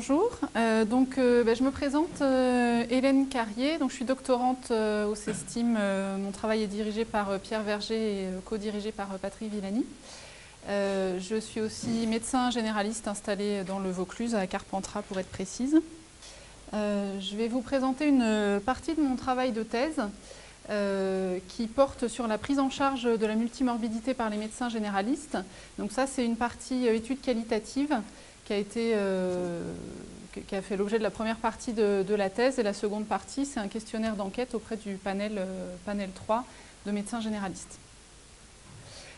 Bonjour, je me présente Hélène Carrier, donc je suis doctorante au CESTIM. Mon travail est dirigé par Pierre Verger et co-dirigé par Patrick Villani. Je suis aussi médecin généraliste installé dans le Vaucluse, à Carpentras pour être précise. Je vais vous présenter une partie de mon travail de thèse qui porte sur la prise en charge de la multimorbidité par les médecins généralistes. Donc ça, c'est une partie étude qualitative qui a fait l'objet de la première partie de la thèse, et la seconde partie, c'est un questionnaire d'enquête auprès du panel 3 de médecins généralistes.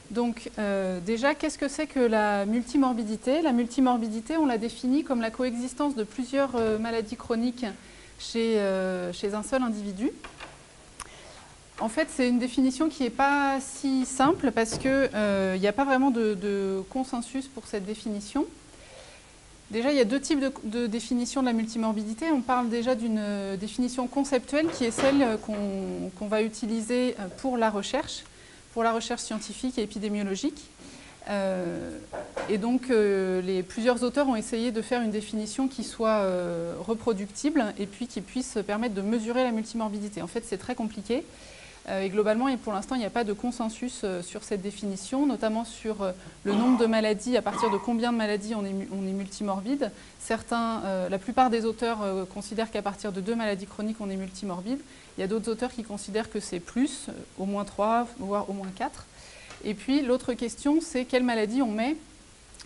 Donc déjà, qu'est-ce que c'est que la multimorbidité? La multimorbidité, on la définit comme la coexistence de plusieurs maladies chroniques chez un seul individu. En fait, c'est une définition qui n'est pas si simple parce qu'il n'y a pas vraiment de consensus pour cette définition. Déjà, il y a deux types de définition de la multimorbidité. On parle déjà d'une définition conceptuelle qui est celle qu'on va utiliser pour la recherche scientifique et épidémiologique. Et donc, plusieurs auteurs ont essayé de faire une définition qui soit reproductible et puis qui puisse permettre de mesurer la multimorbidité. En fait, c'est très compliqué. Et globalement, et pour l'instant, il n'y a pas de consensus sur cette définition, notamment sur le nombre de maladies, à partir de combien de maladies on est multimorbide. La plupart des auteurs considèrent qu'à partir de 2 maladies chroniques, on est multimorbide. Il y a d'autres auteurs qui considèrent que c'est plus, au moins 3, voire au moins 4. Et puis, l'autre question, c'est quelles maladies on met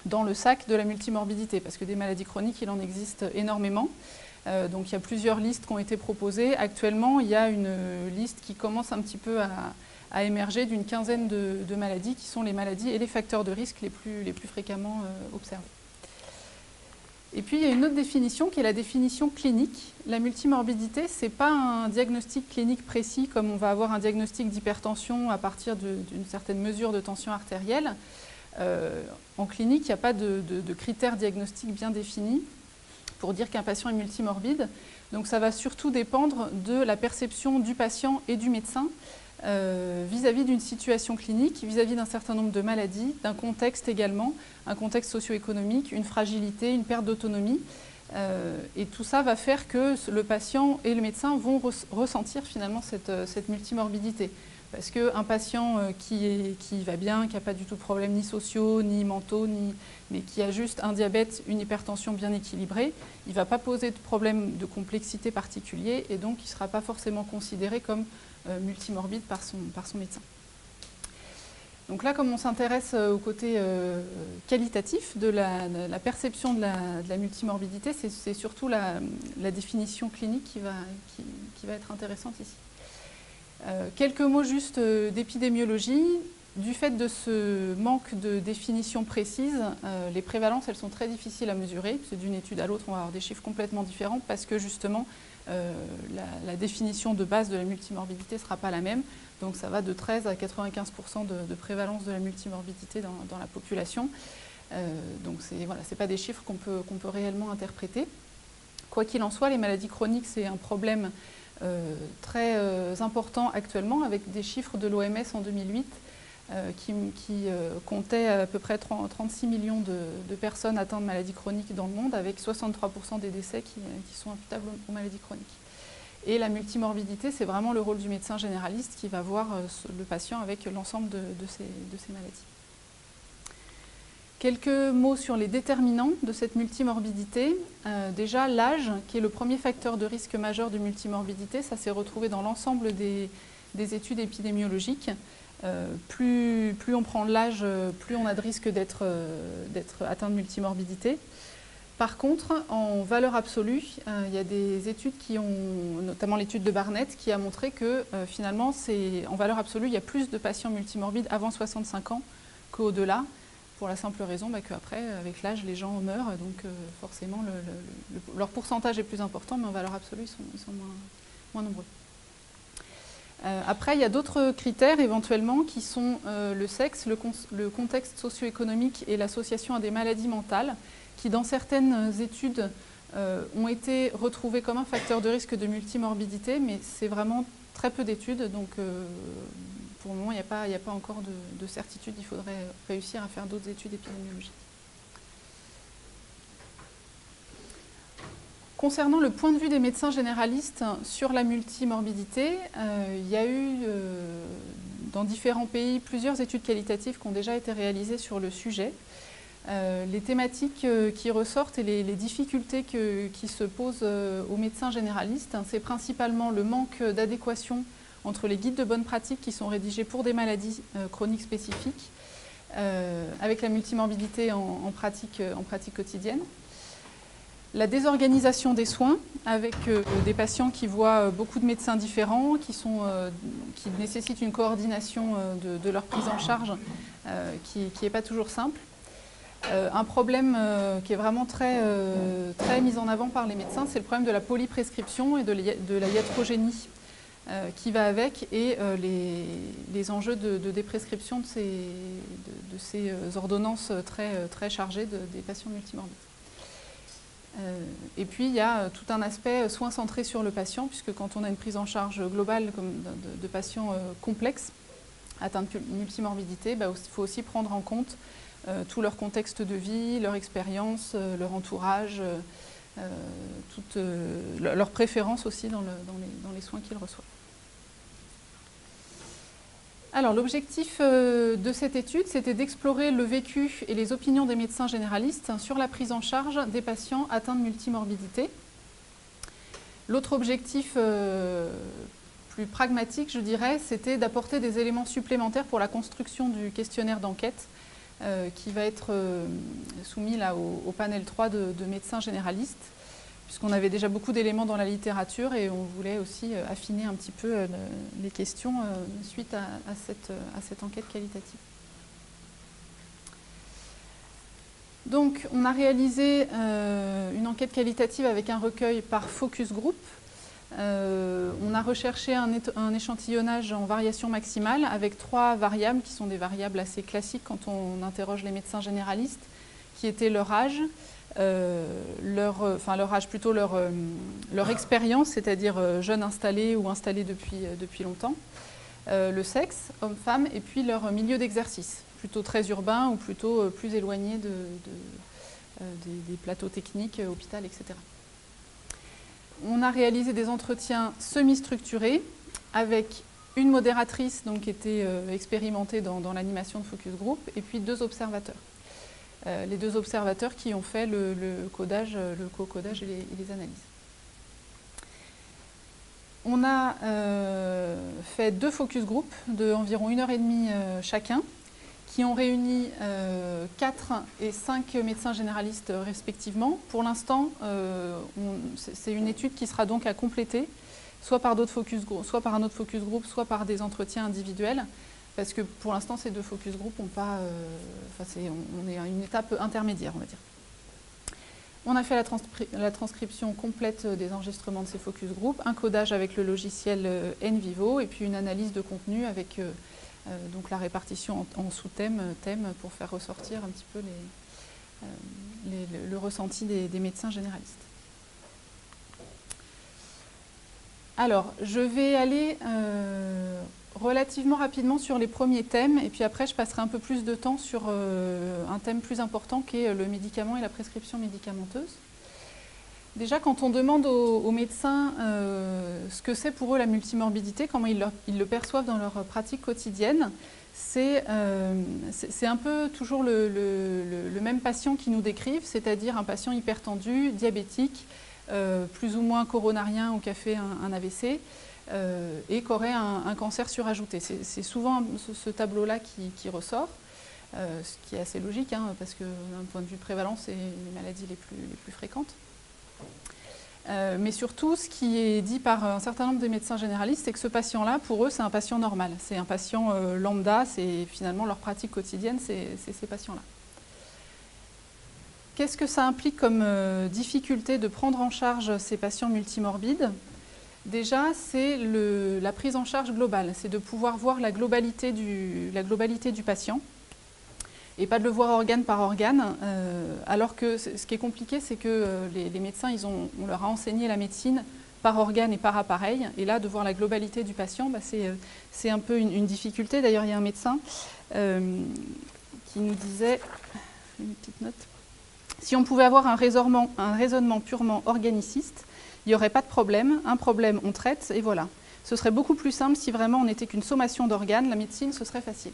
dans le sac de la multimorbidité, parce que des maladies chroniques, il en existe énormément. Donc il y a plusieurs listes qui ont été proposées. Actuellement, il y a une liste qui commence un petit peu à émerger d'une quinzaine de maladies qui sont les maladies et les facteurs de risque les plus fréquemment observés. Et puis il y a une autre définition qui est la définition clinique. La multimorbidité, ce n'est pas un diagnostic clinique précis comme on va avoir un diagnostic d'hypertension à partir d'une certaine mesure de tension artérielle. En clinique, il n'y a pas de critères diagnostiques bien définis pour dire qu'un patient est multimorbide. Donc ça va surtout dépendre de la perception du patient et du médecin vis-à-vis d'une situation clinique, vis-à-vis d'un certain nombre de maladies, d'un contexte également, un contexte socio-économique, une fragilité, une perte d'autonomie. Et tout ça va faire que le patient et le médecin vont ressentir finalement cette multimorbidité. Parce qu'un patient qui va bien, qui n'a pas du tout de problèmes ni sociaux, ni mentaux, mais qui a juste un diabète, une hypertension bien équilibrée, il ne va pas poser de problème de complexité particulier et donc il ne sera pas forcément considéré comme multimorbide par son médecin. Donc là, comme on s'intéresse au côté qualitatif de la perception de la multimorbidité, c'est surtout la définition clinique qui va être intéressante ici. Quelques mots juste d'épidémiologie. Du fait de ce manque de définition précise, les prévalences, elles sont très difficiles à mesurer. C'est d'une étude à l'autre, on va avoir des chiffres complètement différents parce que justement, la définition de base de la multimorbidité ne sera pas la même. Donc ça va de 13 à 95% de prévalence de la multimorbidité dans la population. Donc voilà, ce n'est pas des chiffres qu'on peut réellement interpréter. Quoi qu'il en soit, les maladies chroniques, c'est un problème très important actuellement, avec des chiffres de l'OMS en 2008 qui comptait à peu près 36 millions de personnes atteintes de maladies chroniques dans le monde, avec 63% des décès qui sont imputables aux maladies chroniques. Et la multimorbidité, c'est vraiment le rôle du médecin généraliste qui va voir le patient avec l'ensemble de ces maladies. Quelques mots sur les déterminants de cette multimorbidité. Déjà, l'âge, qui est le premier facteur de risque majeur de multimorbidité, ça s'est retrouvé dans l'ensemble des études épidémiologiques. Plus on prend l'âge, plus on a de risque d'être atteint de multimorbidité. Par contre, en valeur absolue, il y a des études notamment l'étude de Barnett, qui a montré que finalement, en valeur absolue, il y a plus de patients multimorbides avant 65 ans qu'au-delà, pour la simple raison qu'après, avec l'âge, les gens meurent, donc forcément, leur pourcentage est plus important, mais en valeur absolue, ils sont moins nombreux. Après, il y a d'autres critères éventuellement qui sont le sexe, le contexte socio-économique et l'association à des maladies mentales, qui dans certaines études ont été retrouvés comme un facteur de risque de multimorbidité, mais c'est vraiment très peu d'études, donc pour le moment, il n'y a pas encore de certitude. Il faudrait réussir à faire d'autres études épidémiologiques. concernant le point de vue des médecins généralistes sur la multimorbidité, il y a eu dans différents pays plusieurs études qualitatives qui ont déjà été réalisées sur le sujet. Les thématiques qui ressortent et les difficultés qui se posent aux médecins généralistes, c'est principalement le manque d'adéquation entre les guides de bonne pratique qui sont rédigés pour des maladies chroniques spécifiques avec la multimorbidité en pratique quotidienne. La désorganisation des soins avec des patients qui voient beaucoup de médecins différents, qui nécessitent une coordination de leur prise en charge qui n'est pas toujours simple. Un problème qui est vraiment très mis en avant par les médecins, c'est le problème de la polyprescription et de la iatrogénie qui va avec et les enjeux de déprescription de ces ordonnances très chargées des patients multimorbides. Et puis il y a tout un aspect soins centrés sur le patient, puisque quand on a une prise en charge globale comme de patients complexes atteints de multimorbidité, il faut aussi prendre en compte tout leur contexte de vie, leur expérience, leur entourage, leurs préférences aussi dans les soins qu'ils reçoivent. Alors l'objectif de cette étude, c'était d'explorer le vécu et les opinions des médecins généralistes sur la prise en charge des patients atteints de multimorbidité. L'autre objectif plus pragmatique, je dirais, c'était d'apporter des éléments supplémentaires pour la construction du questionnaire d'enquête qui va être soumis là, au panel 3 de médecins généralistes, puisqu'on avait déjà beaucoup d'éléments dans la littérature et on voulait aussi affiner un petit peu les questions suite à cette enquête qualitative. Donc, on a réalisé une enquête qualitative avec un recueil par focus group. On a recherché un échantillonnage en variation maximale avec 3 variables qui sont des variables assez classiques quand on interroge les médecins généralistes, qui étaient leur âge, leur expérience, c'est-à-dire jeunes installés ou installés depuis longtemps, le sexe, homme-femme, et puis leur milieu d'exercice, plutôt très urbain ou plutôt plus éloigné des plateaux techniques, hôpital, etc. On a réalisé des entretiens semi-structurés avec une modératrice donc, qui était expérimentée dans l'animation de focus group et puis 2 observateurs. Les 2 observateurs qui ont fait le codage, le co-codage et les analyses. On a fait 2 focus group d'environ 1h30 chacun, qui ont réuni 4 et 5 médecins généralistes respectivement. Pour l'instant, c'est une étude qui sera donc à compléter, soit par d'autres focus group, soit par un autre focus group, soit par des entretiens individuels, parce que pour l'instant, ces 2 focus group n'ont pas... on est à une étape intermédiaire, on va dire. On a fait la transcription complète des enregistrements de ces focus group, un codage avec le logiciel NVivo, et puis une analyse de contenu avec donc la répartition en sous-thèmes, thèmes, pour faire ressortir un petit peu le ressenti des médecins généralistes. Alors, je vais aller relativement rapidement sur les premiers thèmes, et puis après je passerai un peu plus de temps sur un thème plus important qui est le médicament et la prescription médicamenteuse. Déjà, quand on demande aux médecins ce que c'est pour eux la multimorbidité, comment ils le perçoivent dans leur pratique quotidienne, c'est un peu toujours le même patient qui nous décrivent, c'est-à-dire un patient hypertendu, diabétique, plus ou moins coronarien ou qui a fait un AVC, et qui aurait un cancer surajouté. C'est souvent ce tableau-là qui ressort, ce qui est assez logique, hein, parce que d'un point de vue prévalence, c'est les maladies les plus fréquentes. Mais surtout, ce qui est dit par un certain nombre de médecins généralistes, c'est que ce patient-là, pour eux, c'est un patient normal. C'est un patient lambda, c'est finalement leur pratique quotidienne, c'est ces patients-là. Qu'est-ce que ça implique comme difficulté de prendre en charge ces patients multimorbides? Déjà, c'est la prise en charge globale, c'est de pouvoir voir la globalité du patient et pas de le voir organe par organe, alors que ce qui est compliqué, c'est que les médecins, on leur a enseigné la médecine par organe et par appareil, et là, de voir la globalité du patient, c'est un peu une difficulté. D'ailleurs, il y a un médecin qui nous disait, une petite note, Si on pouvait avoir un raisonnement purement organiciste, il n'y aurait pas de problème. Un problème, on traite, et voilà. Ce serait beaucoup plus simple si vraiment on n'était qu'une sommation d'organes. La médecine, ce serait facile.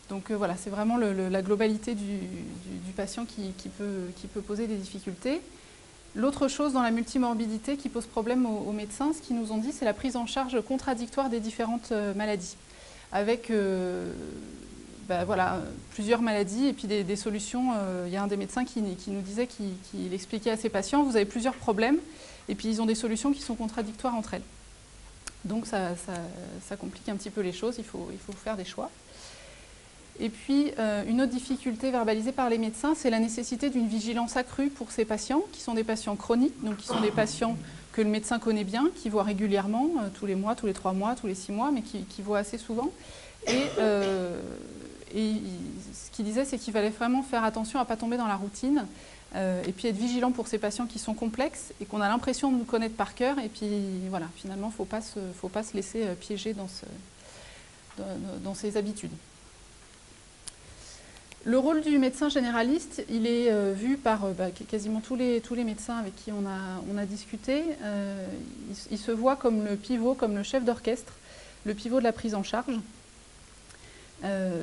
Donc voilà, c'est vraiment la globalité du patient qui peut poser des difficultés. L'autre chose dans la multimorbidité qui pose problème aux médecins, ce qu'ils nous ont dit, c'est la prise en charge contradictoire des différentes maladies, avec voilà, plusieurs maladies et puis des solutions. Il y a un des médecins qui nous disait, qu'il expliquait à ses patients, vous avez plusieurs problèmes, et puis ils ont des solutions qui sont contradictoires entre elles. Donc ça complique un petit peu les choses, il faut faire des choix. Et puis, une autre difficulté verbalisée par les médecins, c'est la nécessité d'une vigilance accrue pour ces patients, qui sont des patients chroniques, donc qui sont des patients que le médecin connaît bien, qui voit régulièrement, tous les mois, tous les 3 mois, tous les 6 mois, mais qui voit assez souvent. Et ce qu'il disait, c'est qu'il fallait vraiment faire attention à ne pas tomber dans la routine, et puis être vigilant pour ces patients qui sont complexes et qu'on a l'impression de nous connaître par cœur. Et puis, voilà, finalement, il ne faut pas se laisser piéger dans ces habitudes. Le rôle du médecin généraliste, il est vu par quasiment tous les médecins avec qui on a discuté. Il se voit comme le pivot, comme le chef d'orchestre, le pivot de la prise en charge.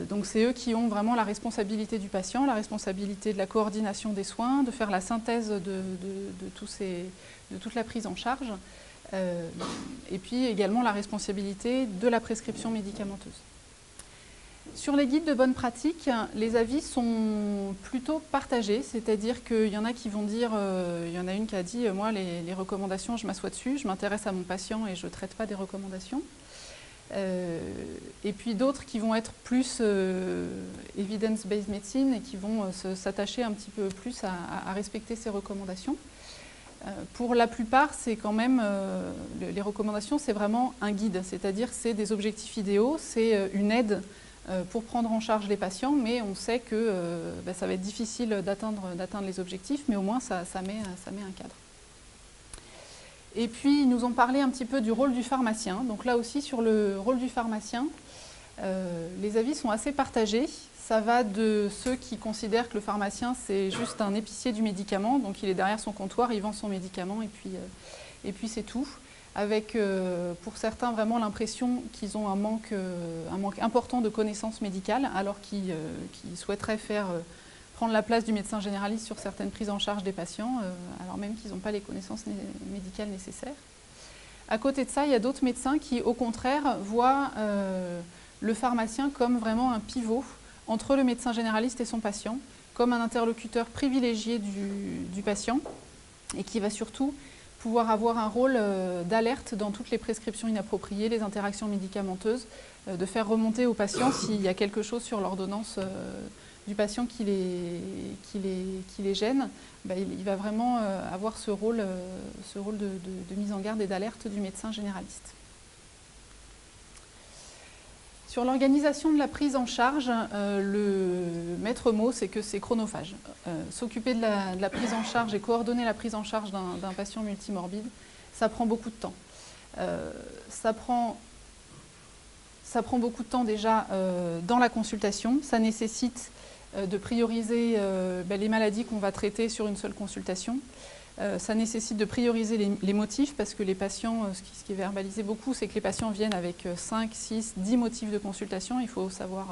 Donc c'est eux qui ont vraiment la responsabilité du patient, la responsabilité de la coordination des soins, de faire la synthèse de toute la prise en charge, et puis également la responsabilité de la prescription médicamenteuse. Sur les guides de bonne pratique, les avis sont plutôt partagés, c'est-à-dire qu'il y en a qui vont dire, il y en a une qui a dit, moi les recommandations, je m'assois dessus, je m'intéresse à mon patient et je ne traite pas des recommandations. Et puis d'autres qui vont être plus evidence-based medicine et qui vont s'attacher un petit peu plus à respecter ces recommandations. Pour la plupart, c'est quand même, les recommandations, c'est vraiment un guide, c'est-à-dire c'est des objectifs idéaux, c'est une aide pour prendre en charge les patients, mais on sait que ça va être difficile d'atteindre les objectifs, mais au moins ça met un cadre. Et puis, ils nous ont parlé un petit peu du rôle du pharmacien. Donc là aussi, sur le rôle du pharmacien, les avis sont assez partagés. Ça va de ceux qui considèrent que le pharmacien, c'est juste un épicier du médicament, donc il est derrière son comptoir, il vend son médicament, et puis c'est tout. Avec, pour certains, vraiment l'impression qu'ils ont un manque important de connaissances médicales, alors qu'ils souhaiteraient prendre la place du médecin généraliste sur certaines prises en charge des patients, alors même qu'ils n'ont pas les connaissances médicales nécessaires. À côté de ça, il y a d'autres médecins qui, au contraire, voient le pharmacien comme vraiment un pivot entre le médecin généraliste et son patient, comme un interlocuteur privilégié du patient, et qui va surtout pouvoir avoir un rôle d'alerte dans toutes les prescriptions inappropriées, les interactions médicamenteuses, de faire remonter aux patients s'il y a quelque chose sur l'ordonnance du patient qui les gêne. Il va vraiment avoir ce rôle de mise en garde et d'alerte du médecin généraliste. Sur l'organisation de la prise en charge, le maître mot, c'est que c'est chronophage. S'occuper de la prise en charge et coordonner la prise en charge d'un patient multimorbide, ça prend beaucoup de temps. Ça prend beaucoup de temps déjà dans la consultation. Ça nécessite de prioriser les maladies qu'on va traiter sur une seule consultation. Ça nécessite de prioriser les motifs parce que les patients, ce qui est verbalisé beaucoup, c'est que les patients viennent avec 5, 6, 10 motifs de consultation. Il faut savoir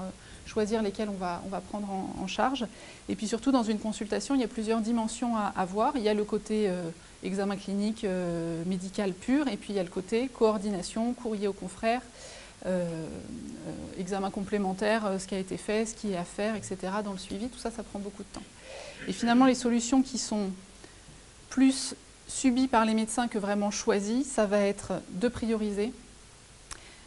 choisir lesquels on va prendre en charge. Et puis surtout, dans une consultation, il y a plusieurs dimensions à voir. Il y a le côté examen clinique médical pur, et puis il y a le côté coordination, courrier aux confrères, examen complémentaire, ce qui a été fait, ce qui est à faire, etc. Dans le suivi, tout ça, ça prend beaucoup de temps. Et finalement, les solutions qui sont plus subies par les médecins que vraiment choisies, ça va être de prioriser,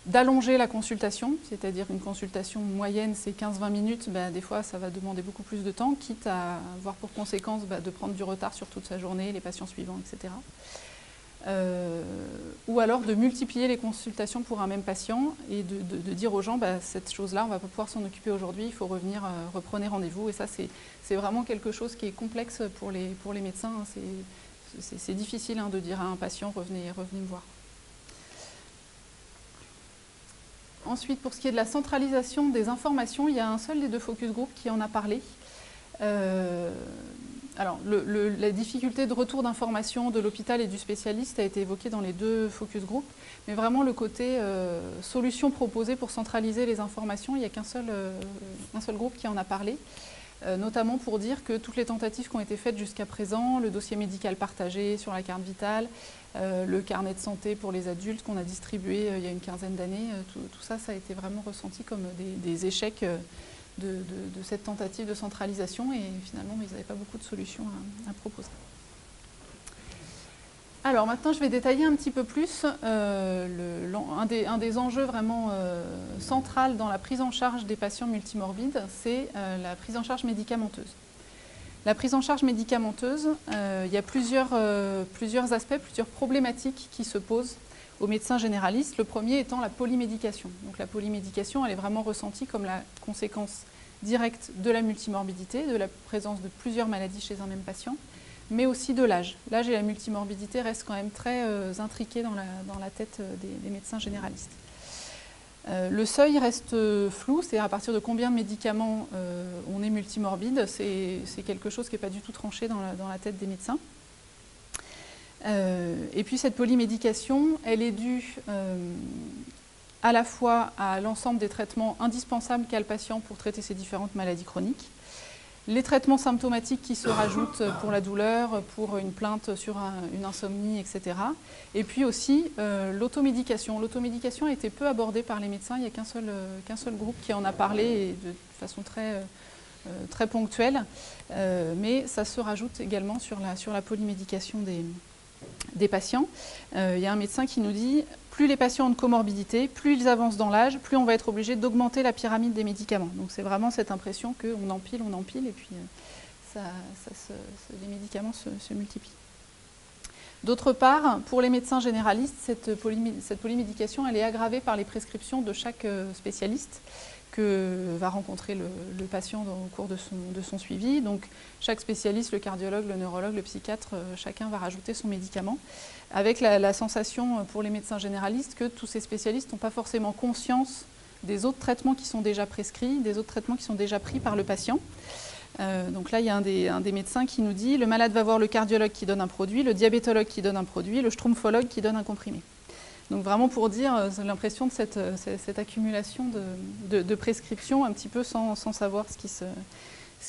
d'allonger la consultation, c'est-à-dire une consultation moyenne, c'est 15-20 minutes, des fois ça va demander beaucoup plus de temps, quitte à avoir pour conséquence de prendre du retard sur toute sa journée, les patients suivants, etc. Ou alors de multiplier les consultations pour un même patient et de dire aux gens, cette chose-là, on ne va pas pouvoir s'en occuper aujourd'hui, il faut revenir, reprenez rendez-vous. Et ça, c'est vraiment quelque chose qui est complexe pour les médecins. C'est difficile de dire à un patient, revenez me voir. Ensuite, pour ce qui est de la centralisation des informations, il y a un seul des deux focus group qui en a parlé. alors, la difficulté de retour d'information de l'hôpital et du spécialiste a été évoquée dans les 2 focus group, mais vraiment le côté solution proposée pour centraliser les informations, il n'y a un seul groupe qui en a parlé, notamment pour dire que toutes les tentatives qui ont été faites jusqu'à présent, le dossier médical partagé sur la carte vitale, le carnet de santé pour les adultes qu'on a distribué il y a une quinzaine d'années, tout ça, ça a été vraiment ressenti comme des échecs de cette tentative de centralisation, et finalement ils n'avaient pas beaucoup de solutions à proposer. Alors maintenant je vais détailler un petit peu plus un des enjeux vraiment centrales dans la prise en charge des patients multimorbides, c'est la prise en charge médicamenteuse. La prise en charge médicamenteuse, il y a plusieurs aspects, plusieurs problématiques qui se posent aux médecins généralistes. Le premier étant la polymédication. Donc la polymédication, elle est vraiment ressentie comme la conséquence directe de la multimorbidité, de la présence de plusieurs maladies chez un même patient, mais aussi de l'âge. L'âge et la multimorbidité restent quand même très intriqués dans la tête des médecins généralistes. Le seuil reste flou, c'est-à-dire à partir de combien de médicaments on est multimorbide, c'est quelque chose qui n'est pas du tout tranché dans la tête des médecins. Et puis cette polymédication, elle est due à la fois à l'ensemble des traitements indispensables qu'a le patient pour traiter ses différentes maladies chroniques, les traitements symptomatiques qui se rajoutent pour la douleur, pour une plainte sur une insomnie, etc. Et puis aussi l'automédication. L'automédication a été peu abordée par les médecins, il n'y a qu'un seul groupe qui en a parlé, et de façon très ponctuelle, mais ça se rajoute également sur la polymédication des patients. Il y a un médecin qui nous dit « plus les patients ont de comorbidité, plus ils avancent dans l'âge, plus on va être obligé d'augmenter la pyramide des médicaments ». Donc c'est vraiment cette impression qu'on empile, et puis les médicaments se multiplient. D'autre part, pour les médecins généralistes, cette polymédication, elle est aggravée par les prescriptions de chaque spécialiste que va rencontrer le patient au cours de son suivi. Donc chaque spécialiste, le cardiologue, le neurologue, le psychiatre, chacun va rajouter son médicament, avec la sensation pour les médecins généralistes que tous ces spécialistes n'ont pas forcément conscience des autres traitements qui sont déjà prescrits, des autres traitements qui sont déjà pris par le patient. Donc là, il y a un des médecins qui nous dit « le malade va voir le cardiologue qui donne un produit, le diabétologue qui donne un produit, le schtroumpfologue qui donne un comprimé ». Donc vraiment pour dire, j'ai l'impression de cette accumulation de prescriptions un petit peu sans savoir ce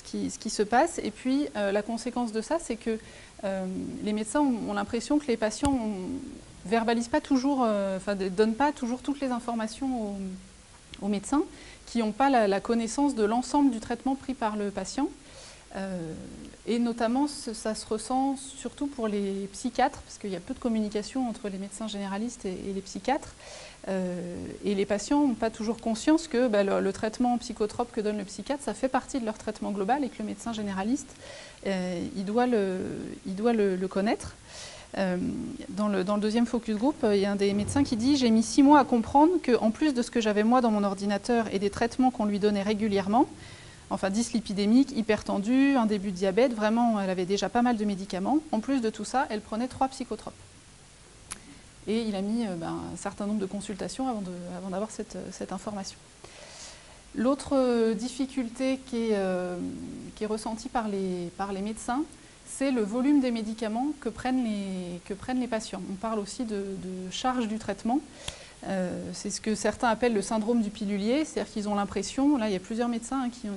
qui se passe. Et puis la conséquence de ça, c'est que les médecins ont l'impression que les patients ne verbalisent pas toujours, ne donnent pas toujours toutes les informations aux médecins, qui n'ont pas la connaissance de l'ensemble du traitement pris par le patient. Et notamment, ça se ressent surtout pour les psychiatres, parce qu'il y a peu de communication entre les médecins généralistes et les psychiatres. Et les patients n'ont pas toujours conscience que le traitement psychotrope que donne le psychiatre, ça fait partie de leur traitement global, et que le médecin généraliste, il doit le connaître. Dans le deuxième focus group, il y a un des médecins qui dit « J'ai mis 6 mois à comprendre qu'en plus de ce que j'avais moi dans mon ordinateur et des traitements qu'on lui donnait régulièrement, enfin dyslipidémique, hypertendue, un début de diabète, vraiment elle avait déjà pas mal de médicaments. En plus de tout ça, elle prenait 3 psychotropes. » Et il a mis un certain nombre de consultations avant d'avoir cette information. L'autre difficulté qui est ressentie par les médecins, c'est le volume des médicaments que prennent les patients. On parle aussi de charge du traitement. C'est ce que certains appellent le syndrome du pilulier, c'est-à-dire qu'ils ont l'impression, là il y a plusieurs médecins qui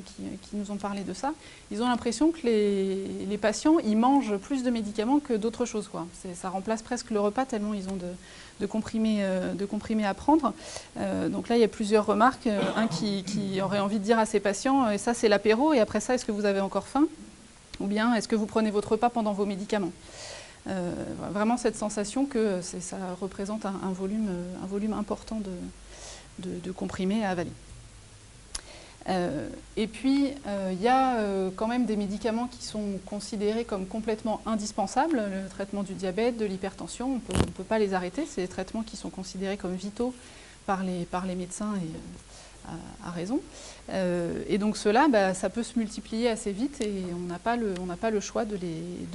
nous ont parlé de ça, ils ont l'impression que les patients ils mangent plus de médicaments que d'autres choses, quoi. Ça remplace presque le repas tellement ils ont de comprimés à prendre. Donc là il y a plusieurs remarques, un qui aurait envie de dire à ses patients, et ça c'est l'apéro, et après ça est-ce que vous avez encore faim? Ou bien est-ce que vous prenez votre repas pendant vos médicaments? Vraiment cette sensation que ça représente un volume important de comprimés à avaler. Et puis, il y a quand même des médicaments qui sont considérés comme complètement indispensables, le traitement du diabète, de l'hypertension, on ne peut pas les arrêter, c'est des traitements qui sont considérés comme vitaux par les médecins et à raison. Et donc ceux-là, ça peut se multiplier assez vite et on n'a pas le choix de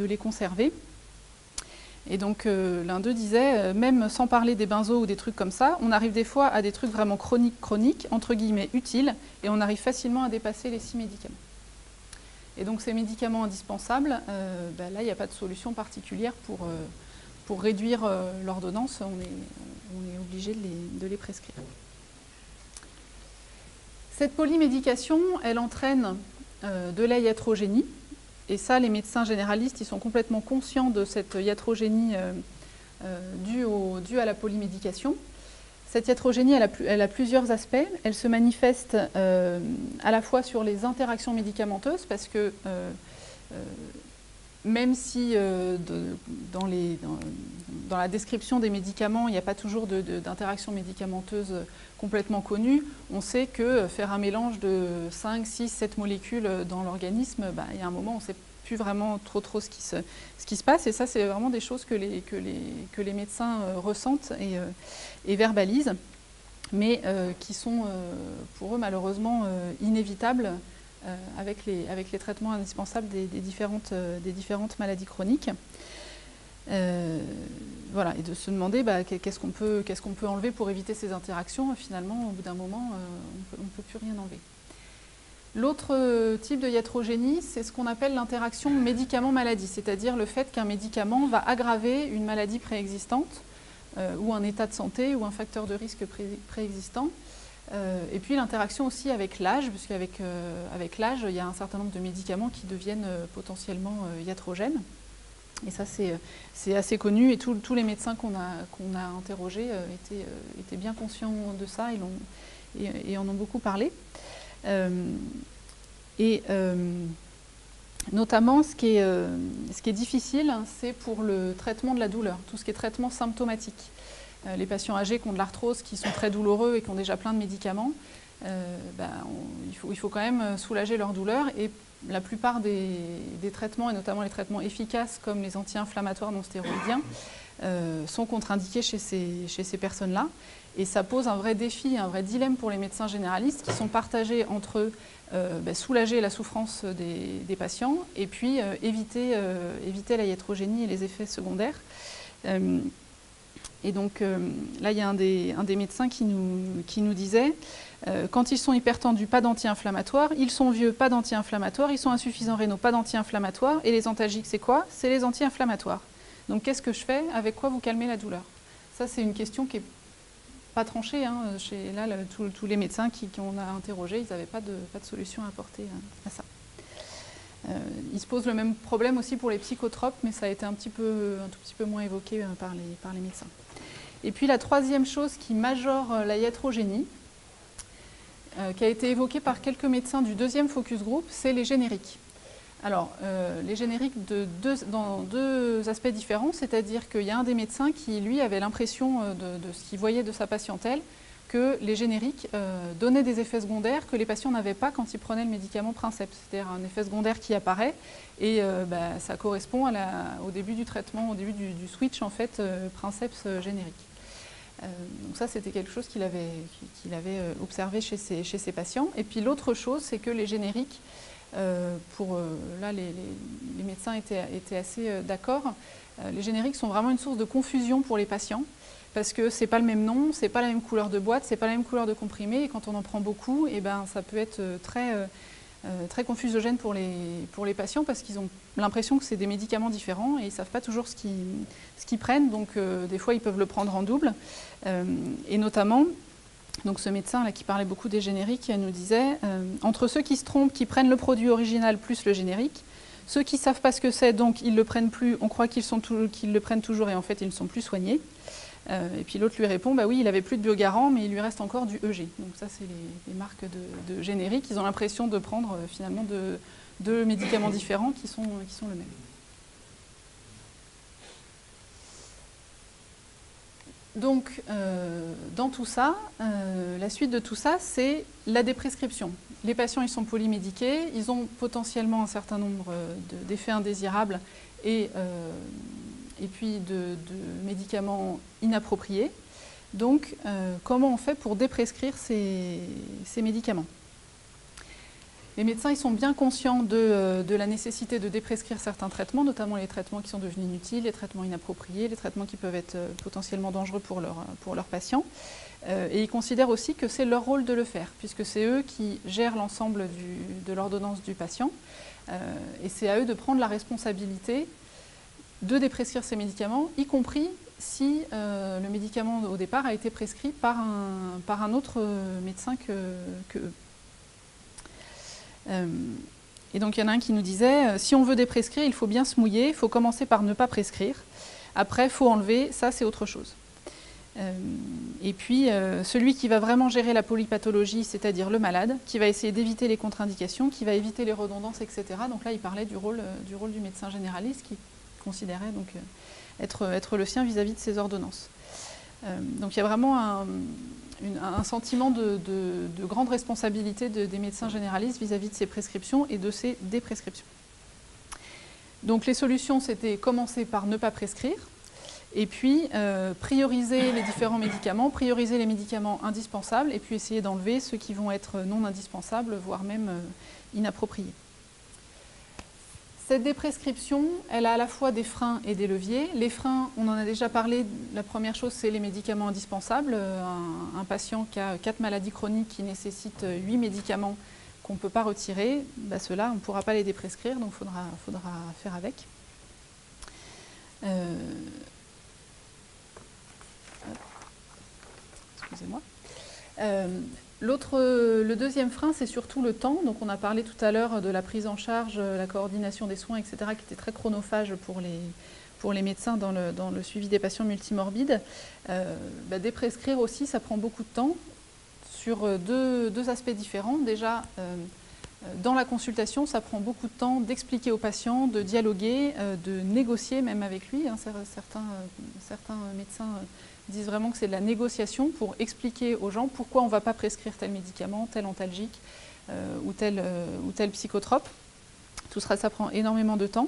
les conserver. Et donc l'un d'eux disait, même sans parler des benzos ou des trucs comme ça, on arrive des fois à des trucs vraiment chroniques, entre guillemets utiles, et on arrive facilement à dépasser les 6 médicaments. Et donc ces médicaments indispensables, là, il n'y a pas de solution particulière pour réduire l'ordonnance, on est obligé de les prescrire. Cette polymédication, elle entraîne de la iatrogénie, et ça, les médecins généralistes, ils sont complètement conscients de cette iatrogénie due à la polymédication. Cette iatrogénie, elle a plusieurs aspects. Elle se manifeste à la fois sur les interactions médicamenteuses, parce que même si dans la description des médicaments, il n'y a pas toujours d'interaction médicamenteuse complètement connue, on sait que faire un mélange de 5, 6, 7 molécules dans l'organisme, il y a un moment, on ne sait plus vraiment trop ce qui se passe. Et ça, c'est vraiment des choses que les médecins ressentent et verbalisent, mais qui sont pour eux malheureusement inévitables avec les traitements indispensables des différentes maladies chroniques. Voilà, et de se demander qu'est-ce qu'on peut enlever pour éviter ces interactions. Finalement, au bout d'un moment, on ne peut plus rien enlever. L'autre type de iatrogénie, c'est ce qu'on appelle l'interaction médicament-maladie, c'est-à-dire le fait qu'un médicament va aggraver une maladie préexistante ou un état de santé ou un facteur de risque préexistant. Et puis l'interaction aussi avec l'âge, puisqu'avec l'âge, il y a un certain nombre de médicaments qui deviennent potentiellement iatrogènes. Et ça, c'est assez connu, et tous les médecins qu'on a interrogés étaient bien conscients de ça et en ont beaucoup parlé. Notamment, ce qui est difficile, c'est pour le traitement de la douleur, tout ce qui est traitement symptomatique. Les patients âgés qui ont de l'arthrose, qui sont très douloureux et qui ont déjà plein de médicaments, il faut quand même soulager leur douleur. Et la plupart des traitements, et notamment les traitements efficaces comme les anti-inflammatoires non stéroïdiens, sont contre-indiqués chez ces personnes-là. Et ça pose un vrai défi, un vrai dilemme pour les médecins généralistes qui sont partagés entre soulager la souffrance des patients et puis éviter la iatrogénie et les effets secondaires. Et donc là, il y a un des médecins qui nous disait quand ils sont hypertendus, pas d'anti-inflammatoires, ils sont vieux, pas d'anti-inflammatoires, ils sont insuffisants rénaux, pas d'anti-inflammatoires, et les antalgiques, c'est quoi? C'est les anti-inflammatoires. Donc qu'est-ce que je fais? Avec quoi vous calmez la douleur? Ça, c'est une question qui est pas tranchée. Hein. Tous les médecins qu'on a interrogés, ils n'avaient pas de solution à apporter à ça. Il se pose le même problème aussi pour les psychotropes, mais ça a été un tout petit peu moins évoqué par les médecins. Et puis la troisième chose qui majore la iatrogénie, qui a été évoquée par quelques médecins du deuxième focus group, c'est les génériques. Alors, les génériques dans deux aspects différents, c'est-à-dire qu'il y a un des médecins qui, lui, avait l'impression de ce qu'il voyait de sa patientèle, que les génériques donnaient des effets secondaires que les patients n'avaient pas quand ils prenaient le médicament Princeps. C'est-à-dire un effet secondaire qui apparaît et ça correspond au début du traitement, au début du switch, en fait, Princeps générique. Donc ça, c'était quelque chose qu'il avait observé chez ses patients. Et puis l'autre chose, c'est que les génériques, là, les médecins étaient assez d'accord, les génériques sont vraiment une source de confusion pour les patients, parce que ce n'est pas le même nom, ce n'est pas la même couleur de boîte, ce n'est pas la même couleur de comprimé, et quand on en prend beaucoup, ça peut être très confusogène pour les patients, parce qu'ils ont l'impression que c'est des médicaments différents, et ils ne savent pas toujours ce qu'ils prennent, donc des fois ils peuvent le prendre en double, et notamment, donc ce médecin là, qui parlait beaucoup des génériques, nous disait, entre ceux qui se trompent, qui prennent le produit original plus le générique, ceux qui ne savent pas ce que c'est, donc ils ne le prennent plus, on croit qu'ils le prennent toujours, et en fait ils ne sont plus soignés. Et puis l'autre lui répond, oui, il n'avait plus de Biogarant, mais il lui reste encore du EG. Donc ça, c'est les marques de génériques. Ils ont l'impression de prendre finalement deux médicaments différents qui sont le même. Donc, dans tout ça, la suite de tout ça, c'est la déprescription. Les patients, ils sont polymédiqués, ils ont potentiellement un certain nombre d'effets indésirables et puis de médicaments inappropriés. Donc, comment on fait pour déprescrire ces médicaments? Les médecins ils sont bien conscients de la nécessité de déprescrire certains traitements, notamment les traitements qui sont devenus inutiles, les traitements inappropriés, les traitements qui peuvent être potentiellement dangereux pour leurs patients. Et ils considèrent aussi que c'est leur rôle de le faire, puisque c'est eux qui gèrent l'ensemble de l'ordonnance du patient. Et c'est à eux de prendre la responsabilité de déprescrire ces médicaments, y compris si le médicament au départ a été prescrit par un autre médecin que eux. Et donc il y en a un qui nous disait, si on veut déprescrire, il faut bien se mouiller, il faut commencer par ne pas prescrire. Après, il faut enlever, ça c'est autre chose. Et puis, celui qui va vraiment gérer la polypathologie, c'est-à-dire le malade, qui va essayer d'éviter les contre-indications, qui va éviter les redondances, etc. Donc là, il parlait du rôle du médecin généraliste, qui considérait donc être le sien vis-à-vis de ses ordonnances. Donc il y a vraiment un sentiment de grande responsabilité des médecins généralistes vis-à-vis de ces prescriptions et de ces déprescriptions. Donc les solutions, c'était commencer par ne pas prescrire, et puis prioriser les différents médicaments, prioriser les médicaments indispensables, et puis essayer d'enlever ceux qui vont être non indispensables, voire même inappropriés. Cette déprescription, elle a à la fois des freins et des leviers. Les freins, on en a déjà parlé, la première chose, c'est les médicaments indispensables. Un patient qui a 4 maladies chroniques qui nécessitent 8 médicaments qu'on ne peut pas retirer, bah ceux-là, on ne pourra pas les déprescrire, donc il faudra faire avec. Excusez-moi. Le deuxième frein, c'est surtout le temps. Donc on a parlé tout à l'heure de la prise en charge, la coordination des soins, etc., qui était très chronophage pour les médecins dans le suivi des patients multimorbides. Déprescrire aussi, ça prend beaucoup de temps sur deux aspects différents. Déjà, dans la consultation, ça prend beaucoup de temps d'expliquer au patient, de dialoguer, de négocier même avec lui. Certains médecins disent vraiment que c'est de la négociation pour expliquer aux gens pourquoi on ne va pas prescrire tel médicament, tel antalgique ou tel psychotrope. Tout ça prend énormément de temps.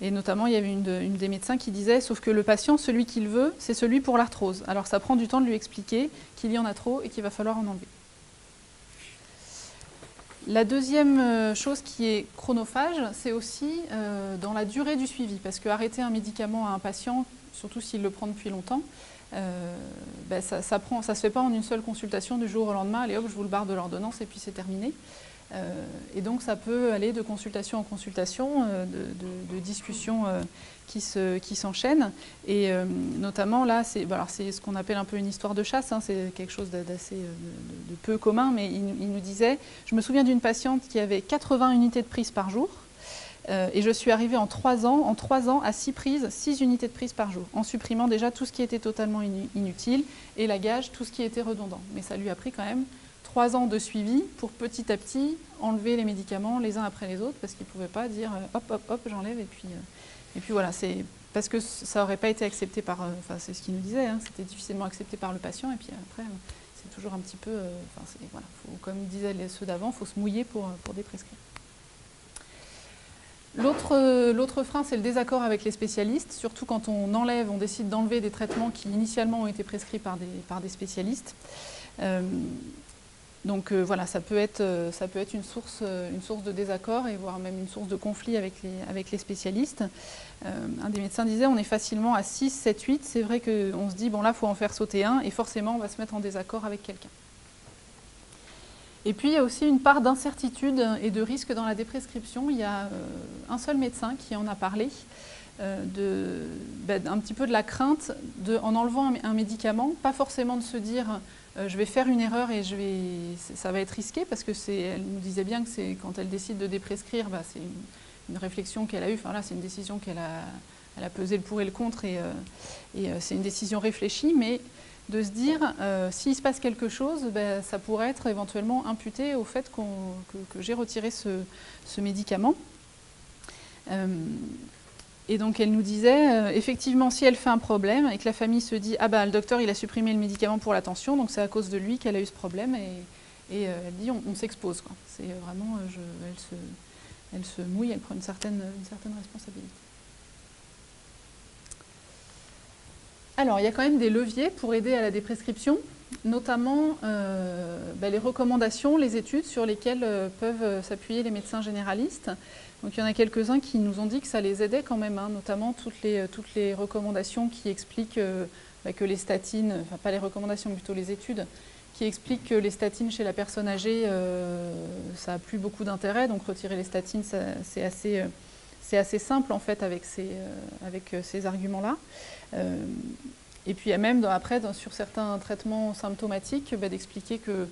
Et notamment, il y avait une des médecins qui disait « Sauf que le patient, celui qu'il veut, c'est celui pour l'arthrose. Alors ça prend du temps de lui expliquer qu'il y en a trop et qu'il va falloir en enlever. » La deuxième chose qui est chronophage, c'est aussi dans la durée du suivi. Parce qu'arrêter un médicament à un patient, surtout s'il le prend depuis longtemps, ça se fait pas en une seule consultation du jour au lendemain. Allez hop, je vous le barre de l'ordonnance et puis c'est terminé. Et donc ça peut aller de consultation en consultation, de discussions qui s'enchaînent. Et notamment là, c'est ce qu'on appelle un peu une histoire de chasse, hein, c'est quelque chose d'assez de peu commun, mais il nous disait, je me souviens d'une patiente qui avait 80 unités de prise par jour, et je suis arrivée en 3 ans à 6 prises, 6 unités de prise par jour, en supprimant déjà tout ce qui était totalement inutile, et la gage, tout ce qui était redondant. Mais ça lui a pris quand même 3 ans de suivi pour petit à petit enlever les médicaments les uns après les autres, parce qu'il ne pouvait pas dire hop, hop, hop, j'enlève, et puis voilà, c'est parce que ça n'aurait pas été accepté par, c'est ce qu'il nous disait, hein, c'était difficilement accepté par le patient, et puis après, c'est toujours un petit peu, voilà, comme disaient ceux d'avant, il faut se mouiller pour déprescrire. L'autre frein, c'est le désaccord avec les spécialistes, surtout quand on décide d'enlever des traitements qui initialement ont été prescrits par des spécialistes. Donc voilà, ça peut être une source de désaccord et voire même une source de conflit avec les spécialistes. Un des médecins disait, on est facilement à 6, 7, 8. C'est vrai qu'on se dit, bon là, il faut en faire sauter un et forcément, on va se mettre en désaccord avec quelqu'un. Et puis, il y a aussi une part d'incertitude et de risque dans la déprescription. Il y a un seul médecin qui en a parlé, un petit peu de la crainte, en enlevant un médicament, pas forcément de se dire je vais faire une erreur et ça va être risqué, parce que elle nous disait bien que quand elle décide de déprescrire, c'est une réflexion qu'elle a eue, enfin là c'est une décision qu'elle a pesé le pour et le contre, et c'est une décision réfléchie, mais de se dire s'il se passe quelque chose, ça pourrait être éventuellement imputé au fait que j'ai retiré ce médicament. Et donc elle nous disait, effectivement, si elle fait un problème et que la famille se dit « Ah le docteur il a supprimé le médicament pour la tension, donc c'est à cause de lui qu'elle a eu ce problème », et elle dit « On s'expose ». C'est vraiment, elle se mouille, elle prend une certaine responsabilité. Alors, il y a quand même des leviers pour aider à la déprescription, notamment les recommandations, les études sur lesquelles peuvent s'appuyer les médecins généralistes. Donc il y en a quelques-uns qui nous ont dit que ça les aidait quand même, hein, notamment toutes les recommandations qui expliquent que les statines, enfin pas les recommandations, plutôt les études, qui explique que les statines chez la personne âgée, ça n'a plus beaucoup d'intérêt, donc retirer les statines, c'est assez simple en fait avec ces arguments-là. Et puis il y a même après, sur certains traitements symptomatiques, d'expliquer que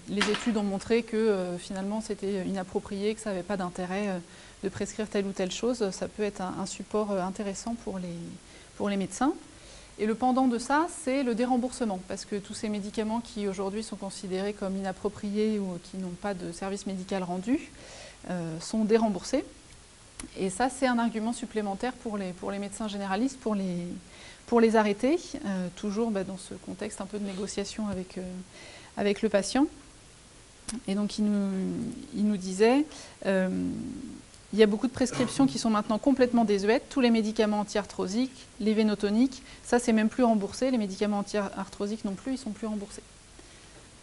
les études ont montré que finalement c'était inapproprié, que ça n'avait pas d'intérêt de prescrire telle ou telle chose. Ça peut être un support intéressant pour les médecins. Et le pendant de ça, c'est le déremboursement, parce que tous ces médicaments qui aujourd'hui sont considérés comme inappropriés ou qui n'ont pas de service médical rendu sont déremboursés. Et ça, c'est un argument supplémentaire pour les médecins généralistes, pour les arrêter, toujours dans ce contexte un peu de négociation avec le patient. Et donc, il nous disait... il y a beaucoup de prescriptions qui sont maintenant complètement désuètes. Tous les médicaments anti-arthrosiques, les vénotoniques, ça c'est même plus remboursé. Les médicaments anti-arthrosiques non plus, ils sont plus remboursés.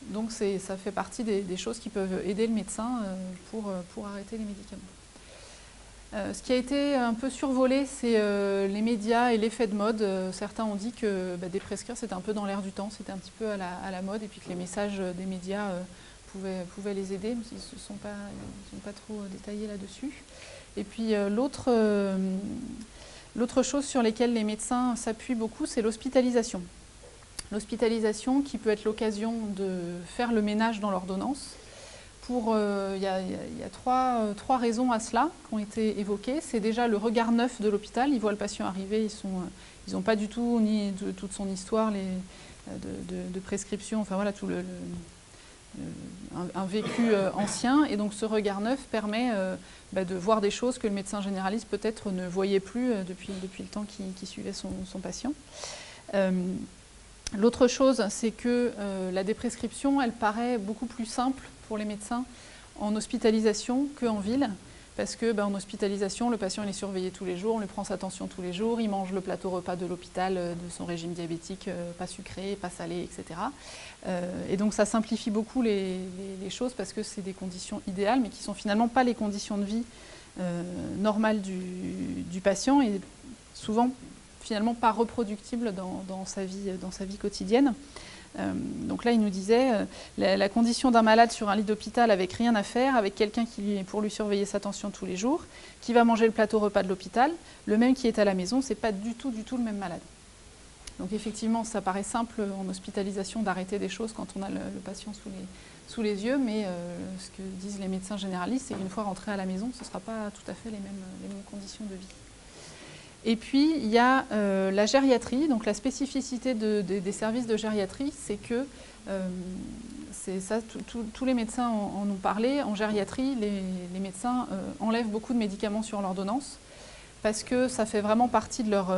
Donc ça fait partie des choses qui peuvent aider le médecin pour arrêter les médicaments. Ce qui a été un peu survolé, c'est les médias et l'effet de mode. Certains ont dit que déprescrire c'était un peu dans l'air du temps, c'était un petit peu à la mode, et puis que les messages des médias pouvaient les aider, mais ils ne sont pas trop détaillés là-dessus. Et puis l'autre chose sur laquelle les médecins s'appuient beaucoup, c'est l'hospitalisation. L'hospitalisation qui peut être l'occasion de faire le ménage dans l'ordonnance. Il y a trois raisons à cela qui ont été évoquées. C'est déjà le regard neuf de l'hôpital. Ils voient le patient arriver, ils n'ont pas du tout ni toute son histoire de prescription, enfin voilà, tout un vécu ancien, et donc ce regard neuf permet de voir des choses que le médecin généraliste peut-être ne voyait plus depuis le temps qui suivait son patient. L'autre chose, c'est que la déprescription, elle paraît beaucoup plus simple pour les médecins en hospitalisation qu'en ville, parce que en hospitalisation, le patient il est surveillé tous les jours, on lui prend sa tension tous les jours, il mange le plateau repas de l'hôpital, de son régime diabétique, pas sucré, pas salé, etc. Et donc ça simplifie beaucoup les choses, parce que c'est des conditions idéales, mais qui ne sont finalement pas les conditions de vie normales du patient, et souvent finalement pas reproductibles dans sa vie quotidienne. Donc là, il nous disait la condition d'un malade sur un lit d'hôpital avec rien à faire, avec quelqu'un pour lui surveiller sa tension tous les jours, qui va manger le plateau repas de l'hôpital, le même qui est à la maison, c'est pas du tout le même malade. Donc effectivement, ça paraît simple en hospitalisation d'arrêter des choses quand on a le patient sous les yeux, mais ce que disent les médecins généralistes, c'est qu'une fois rentré à la maison, ce ne sera pas tout à fait les mêmes conditions de vie. Et puis, il y a la gériatrie. Donc la spécificité des services de gériatrie, c'est que, tous les médecins en ont parlé, en gériatrie, les médecins enlèvent beaucoup de médicaments sur l'ordonnance, parce que ça fait vraiment partie de leur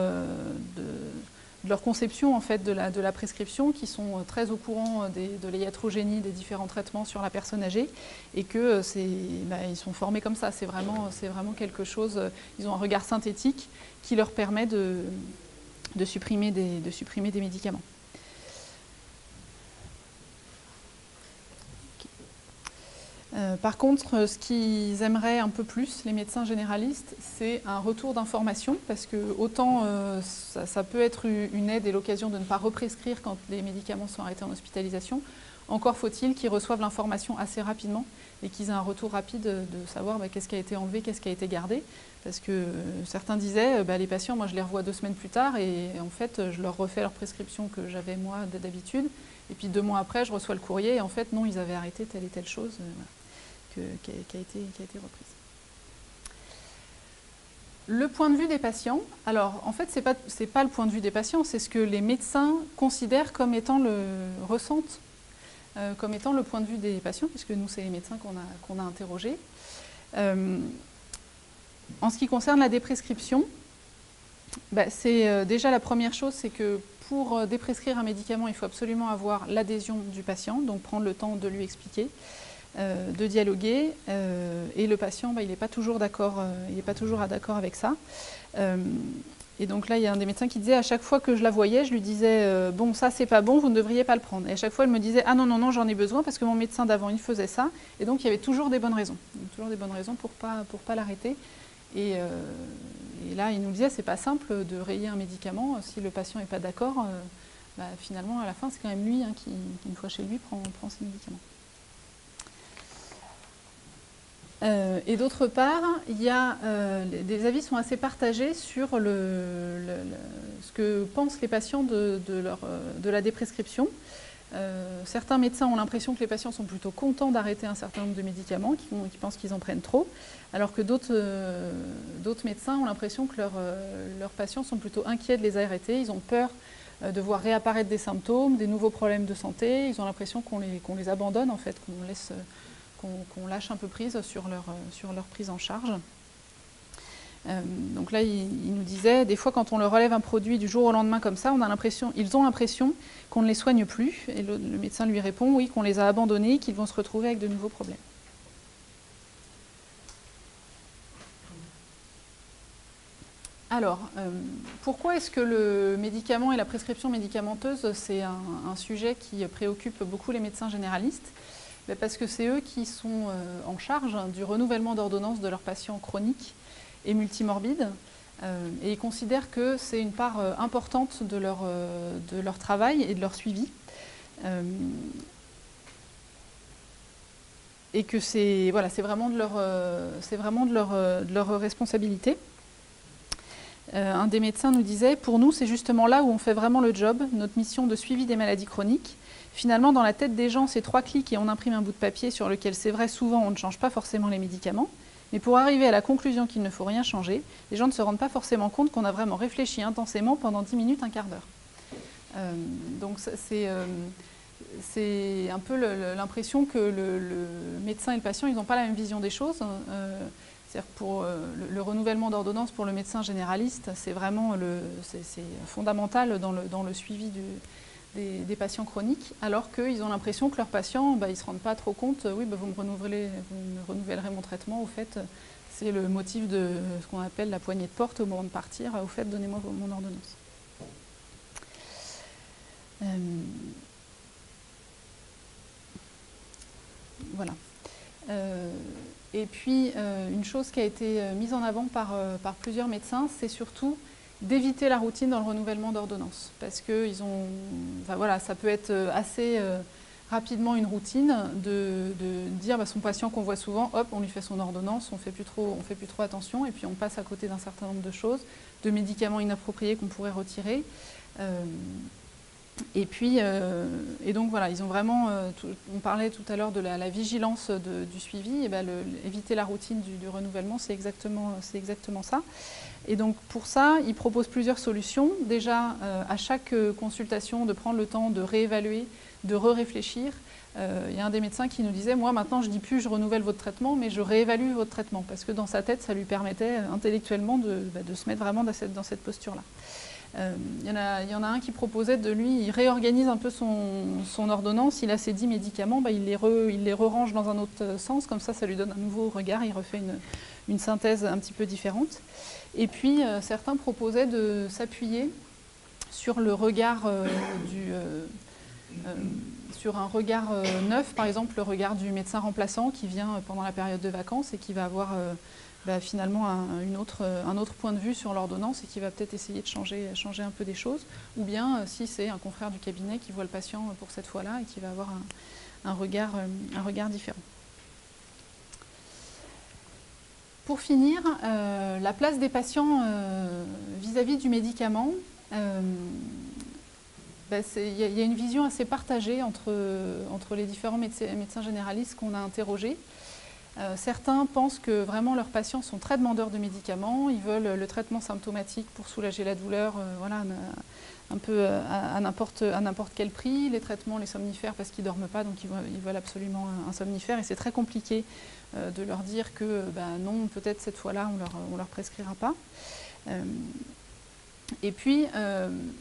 conception en fait, de la prescription, qui sont très au courant de l'hiatrogénie des différents traitements sur la personne âgée, et que ils sont formés comme ça. C'est vraiment quelque chose, ils ont un regard synthétique qui leur permet de supprimer des médicaments. Par contre, ce qu'ils aimeraient un peu plus, les médecins généralistes, c'est un retour d'information, parce que autant ça peut être une aide et l'occasion de ne pas represcrire quand les médicaments sont arrêtés en hospitalisation, encore faut-il qu'ils reçoivent l'information assez rapidement et qu'ils aient un retour rapide de savoir qu'est-ce qui a été enlevé, qu'est-ce qui a été gardé. Parce que certains disaient, les patients, moi je les revois 2 semaines plus tard, et en fait je leur refais leur prescription que j'avais moi d'habitude, et puis 2 mois après je reçois le courrier, et en fait non, ils avaient arrêté telle et telle chose qui a été reprise. Le point de vue des patients, alors en fait c'est pas le point de vue des patients, c'est ce que les médecins considèrent comme étant ressentent comme étant le point de vue des patients, puisque nous c'est les médecins qu'on a interrogés. En ce qui concerne la déprescription, c'est déjà la première chose, c'est que pour déprescrire un médicament, il faut absolument avoir l'adhésion du patient, donc prendre le temps de lui expliquer, de dialoguer, et le patient, il n'est pas toujours d'accord avec ça. Et donc là, il y a un des médecins qui disait, à chaque fois que je la voyais, je lui disais, bon, ça c'est pas bon, vous ne devriez pas le prendre. Et à chaque fois, elle me disait, ah non, j'en ai besoin parce que mon médecin d'avant, il faisait ça. Et donc, il y avait toujours des bonnes raisons. Toujours des bonnes raisons pour pas l'arrêter. Et là, il nous disait, c'est pas simple de rayer un médicament. Si le patient n'est pas d'accord, finalement, à la fin, c'est quand même lui qui, une fois chez lui, prend ses médicaments. Et d'autre part, il y a, des avis sont assez partagés sur ce que pensent les patients de la déprescription. Certains médecins ont l'impression que les patients sont plutôt contents d'arrêter un certain nombre de médicaments, qui pensent qu'ils en prennent trop, alors que d'autres médecins ont l'impression que leurs patients sont plutôt inquiets de les arrêter, ils ont peur de voir réapparaître des symptômes, des nouveaux problèmes de santé, ils ont l'impression qu'on les abandonne en fait, qu'on lâche un peu prise sur leur prise en charge. Donc là, il nous disait, des fois quand on leur relève un produit du jour au lendemain comme ça, ils ont l'impression qu'on ne les soigne plus. Et le médecin lui répond, oui, qu'on les a abandonnés, qu'ils vont se retrouver avec de nouveaux problèmes. Alors, pourquoi est-ce que le médicament et la prescription médicamenteuse, c'est un sujet qui préoccupe beaucoup les médecins généralistes? Parce que c'est eux qui sont en charge du renouvellement d'ordonnances de leurs patients chroniques et multimorbides. Et ils considèrent que c'est une part importante de leur travail et de leur suivi. Et que c'est vraiment de leur responsabilité. Un des médecins nous disait, pour nous, c'est justement là où on fait vraiment le job, notre mission de suivi des maladies chroniques. Finalement, dans la tête des gens, c'est 3 clics et on imprime un bout de papier sur lequel, c'est vrai, souvent, on ne change pas forcément les médicaments. Mais pour arriver à la conclusion qu'il ne faut rien changer, les gens ne se rendent pas forcément compte qu'on a vraiment réfléchi intensément pendant 10 minutes, un quart d'heure. Donc c'est un peu l'impression que le médecin et le patient, ils n'ont pas la même vision des choses. C'est-à-dire que pour le renouvellement d'ordonnance pour le médecin généraliste, c'est vraiment c'est fondamental dans le suivi des patients chroniques, alors qu'ils ont l'impression que leurs patients, ils ne se rendent pas trop compte, oui, vous me renouvellerez mon traitement, au fait, c'est le motif de ce qu'on appelle la poignée de porte au moment de partir, au fait, donnez-moi mon ordonnance. Voilà. Et puis, une chose qui a été mise en avant par plusieurs médecins, c'est surtout d'éviter la routine dans le renouvellement d'ordonnance. Parce que ça peut être assez rapidement une routine de dire son patient qu'on voit souvent, hop, on lui fait son ordonnance, on ne fait plus trop attention, et puis on passe à côté d'un certain nombre de choses, de médicaments inappropriés qu'on pourrait retirer. Et donc voilà, ils ont vraiment, on parlait tout à l'heure de la vigilance du suivi, et éviter la routine du renouvellement, c'est exactement ça. Et donc pour ça, ils proposent plusieurs solutions. Déjà, à chaque consultation, de prendre le temps de réévaluer, de réfléchir. Il y a un des médecins qui nous disait, moi maintenant je ne dis plus je renouvelle votre traitement, mais je réévalue votre traitement, parce que dans sa tête, ça lui permettait intellectuellement de se mettre vraiment dans cette posture-là. Il y en a un qui proposait il réorganise un peu son ordonnance, il a ses 10 médicaments, il les re-range dans un autre sens, comme ça lui donne un nouveau regard, il refait une synthèse un petit peu différente. Et puis certains proposaient de s'appuyer sur le regard sur un regard neuf, par exemple le regard du médecin remplaçant qui vient pendant la période de vacances et qui va avoir finalement un autre point de vue sur l'ordonnance et qui va peut-être essayer de changer un peu des choses, ou bien si c'est un confrère du cabinet qui voit le patient pour cette fois-là et qui va avoir un regard différent. Pour finir, la place des patients vis-à-vis du médicament, il y a une vision assez partagée entre les différents médecins généralistes qu'on a interrogés. Certains pensent que vraiment leurs patients sont très demandeurs de médicaments, ils veulent le traitement symptomatique pour soulager la douleur, un peu à n'importe quel prix, les traitements, les somnifères parce qu'ils ne dorment pas, donc ils veulent absolument un somnifère et c'est très compliqué de leur dire que non, peut-être cette fois-là on leur prescrira pas. Et puis,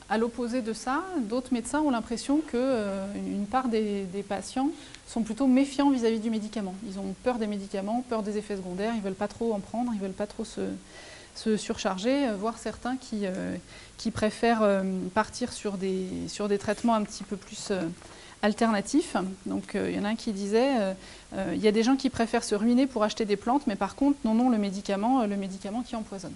à l'opposé de ça, d'autres médecins ont l'impression qu'une part des patients sont plutôt méfiants vis-à-vis du médicament. Ils ont peur des médicaments, peur des effets secondaires, ils ne veulent pas trop en prendre, ils ne veulent pas trop se surcharger, voire certains qui préfèrent partir sur des traitements un petit peu plus alternatifs. Donc, il y en a un qui disait, il y a des gens qui préfèrent se ruiner pour acheter des plantes, mais par contre, non, le médicament qui empoisonne.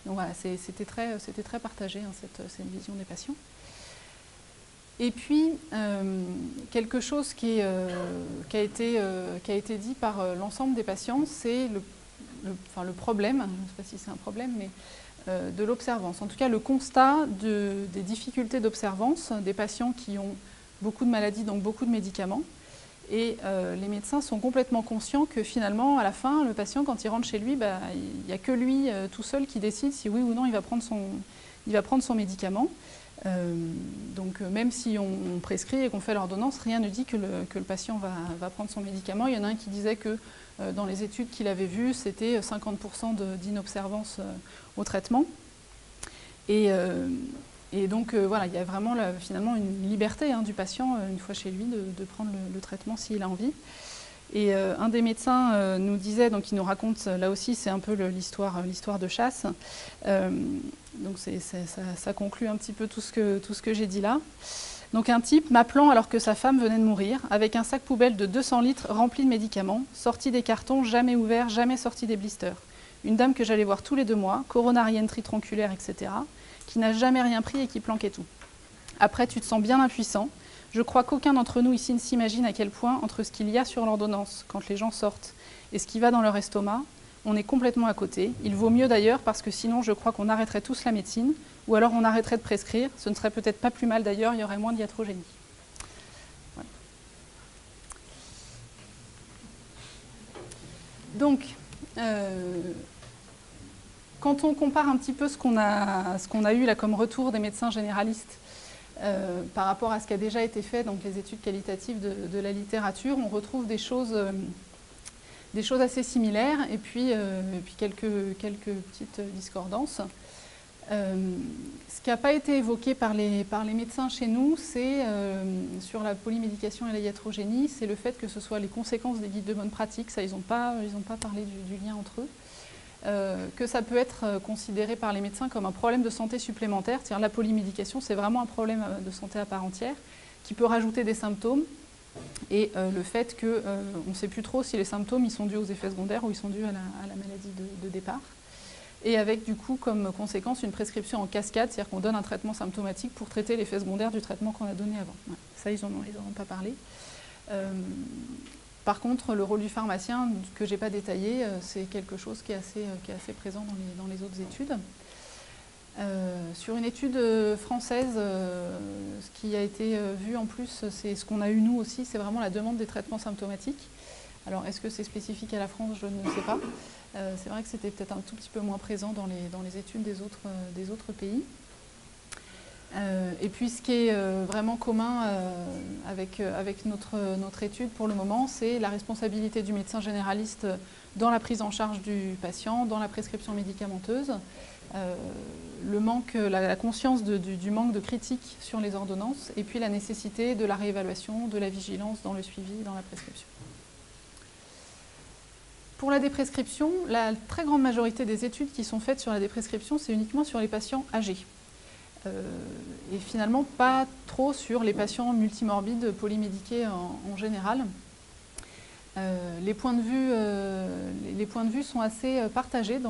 Donc voilà, c'était très partagé, cette vision des patients. Et puis, quelque chose qui a été dit par l'ensemble des patients, c'est le problème, je ne sais pas si c'est un problème, mais de l'observance. En tout cas, le constat des difficultés d'observance des patients qui ont beaucoup de maladies, donc beaucoup de médicaments. Et les médecins sont complètement conscients que finalement, à la fin, le patient, quand il rentre chez lui, il n'y a que lui tout seul qui décide si oui ou non il va prendre son médicament. Donc même si on prescrit et qu'on fait l'ordonnance, rien ne dit que le patient va prendre son médicament. Il y en a un qui disait que dans les études qu'il avait vues, c'était 50% d'inobservance au traitement. Et donc voilà, il y a vraiment finalement une liberté du patient, une fois chez lui, de prendre le traitement s'il a envie. Et un des médecins nous disait, donc il nous raconte, là aussi c'est un peu l'histoire de chasse, donc ça conclut un petit peu tout ce que j'ai dit là. Donc un type m'appelant alors que sa femme venait de mourir, avec un sac poubelle de 200 litres rempli de médicaments, sorti des cartons, jamais ouvert, jamais sorti des blisters. Une dame que j'allais voir tous les 2 mois, coronarienne tritronculaire, etc., qui n'a jamais rien pris et qui planquait tout. Après, tu te sens bien impuissant. Je crois qu'aucun d'entre nous ici ne s'imagine à quel point, entre ce qu'il y a sur l'ordonnance quand les gens sortent et ce qui va dans leur estomac, on est complètement à côté. Il vaut mieux d'ailleurs parce que sinon je crois qu'on arrêterait tous la médecine ou alors on arrêterait de prescrire. Ce ne serait peut-être pas plus mal d'ailleurs, il y aurait moins de iatrogénie. Voilà. Donc, quand on compare un petit peu ce qu'on a eu là comme retour des médecins généralistes par rapport à ce qui a déjà été fait, donc les études qualitatives de la littérature, on retrouve des choses assez similaires et puis quelques petites discordances. Ce qui n'a pas été évoqué par les médecins chez nous, c'est sur la polymédication et la iatrogénie, c'est le fait que ce soit les conséquences des guides de bonne pratique, ça ils n'ont pas parlé du lien entre eux. Que ça peut être considéré par les médecins comme un problème de santé supplémentaire, c'est-à-dire la polymédication, c'est vraiment un problème de santé à part entière, qui peut rajouter des symptômes, et le fait qu'on ne sait plus trop si les symptômes ils sont dus aux effets secondaires ou ils sont dus à la maladie de départ, et avec du coup comme conséquence une prescription en cascade, c'est-à-dire qu'on donne un traitement symptomatique pour traiter l'effet secondaire du traitement qu'on a donné avant. Ouais, ça, ils n'en ont pas parlé. Par contre, le rôle du pharmacien, que je n'ai pas détaillé, c'est quelque chose qui est assez présent dans les autres études. Sur une étude française, ce qui a été vu en plus, c'est ce qu'on a eu nous aussi, c'est vraiment la demande des traitements symptomatiques. Alors, est-ce que c'est spécifique à la France? Je ne sais pas. C'est vrai que c'était peut-être un tout petit peu moins présent dans les études des autres pays. Et puis ce qui est vraiment commun avec notre étude pour le moment, c'est la responsabilité du médecin généraliste dans la prise en charge du patient, dans la prescription médicamenteuse, la conscience du manque de critique sur les ordonnances, et puis la nécessité de la réévaluation, de la vigilance dans le suivi, dans la prescription. Pour la déprescription, la très grande majorité des études qui sont faites sur la déprescription, c'est uniquement sur les patients âgés. Et finalement pas trop sur les patients multimorbides polymédiqués en général. Les points de vue sont assez partagés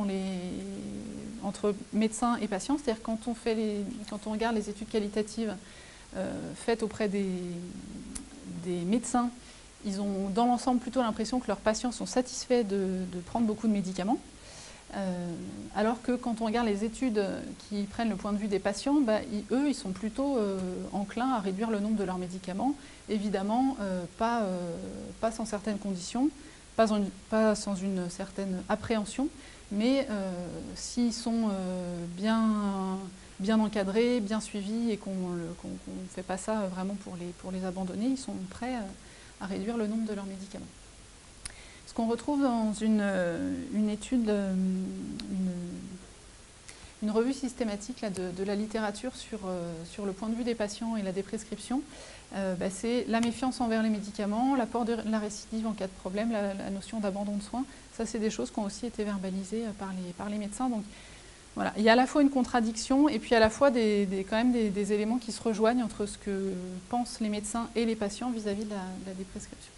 entre médecins et patients, c'est-à-dire quand on regarde les études qualitatives faites auprès des médecins, ils ont dans l'ensemble plutôt l'impression que leurs patients sont satisfaits de prendre beaucoup de médicaments. Alors que quand on regarde les études qui prennent le point de vue des patients, eux, ils sont plutôt enclins à réduire le nombre de leurs médicaments. Évidemment, pas sans certaines conditions, pas sans une certaine appréhension, mais s'ils sont bien encadrés, bien suivis et qu'on ne fait pas ça vraiment pour les abandonner, ils sont prêts à réduire le nombre de leurs médicaments. Ce qu'on retrouve dans une étude, une revue systématique là, de la littérature sur le point de vue des patients et la déprescription, c'est la méfiance envers les médicaments, l'apport de la récidive en cas de problème, la notion d'abandon de soins. Ça, c'est des choses qui ont aussi été verbalisées par les médecins. Donc, voilà. Il y a à la fois une contradiction et puis à la fois quand même des éléments qui se rejoignent entre ce que pensent les médecins et les patients vis-à-vis de la déprescription.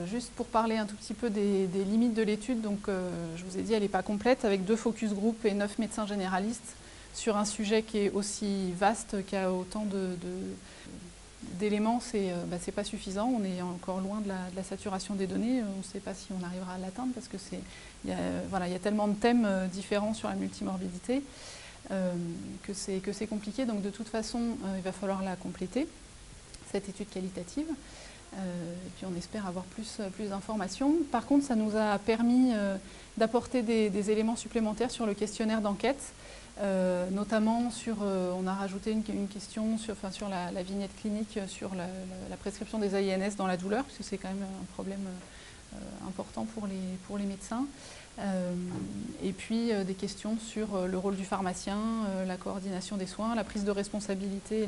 Juste pour parler un tout petit peu des limites de l'étude, donc je vous ai dit elle n'est pas complète, avec 2 focus group et 9 médecins généralistes. sur un sujet qui est aussi vaste, qui a autant d'éléments, c'est pas suffisant. On est encore loin de la saturation des données. On ne sait pas si on arrivera à l'atteindre parce que il y a tellement de thèmes différents sur la multimorbidité que c'est compliqué. Donc de toute façon, il va falloir la compléter, cette étude qualitative. Et puis on espère avoir plus d'informations. Par contre, ça nous a permis d'apporter des éléments supplémentaires sur le questionnaire d'enquête. Notamment on a rajouté une question sur la vignette clinique sur la prescription des AINS dans la douleur, parce que c'est quand même un problème important pour les médecins. Et puis des questions sur le rôle du pharmacien, la coordination des soins, la prise de responsabilité et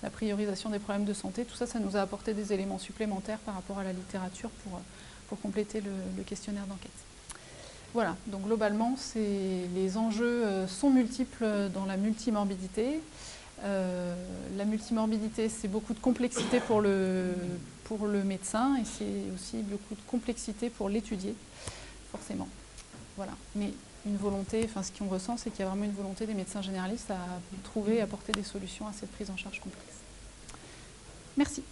la priorisation des problèmes de santé. Tout ça, ça nous a apporté des éléments supplémentaires par rapport à la littérature pour compléter le questionnaire d'enquête. Voilà, donc globalement, les enjeux sont multiples dans la multimorbidité. La multimorbidité, c'est beaucoup de complexité pour le médecin et c'est aussi beaucoup de complexité pour l'étudier, forcément. Voilà. Mais une volonté, enfin ce qu'on ressent, c'est qu'il y a vraiment une volonté des médecins généralistes à trouver et apporter des solutions à cette prise en charge complexe. Merci.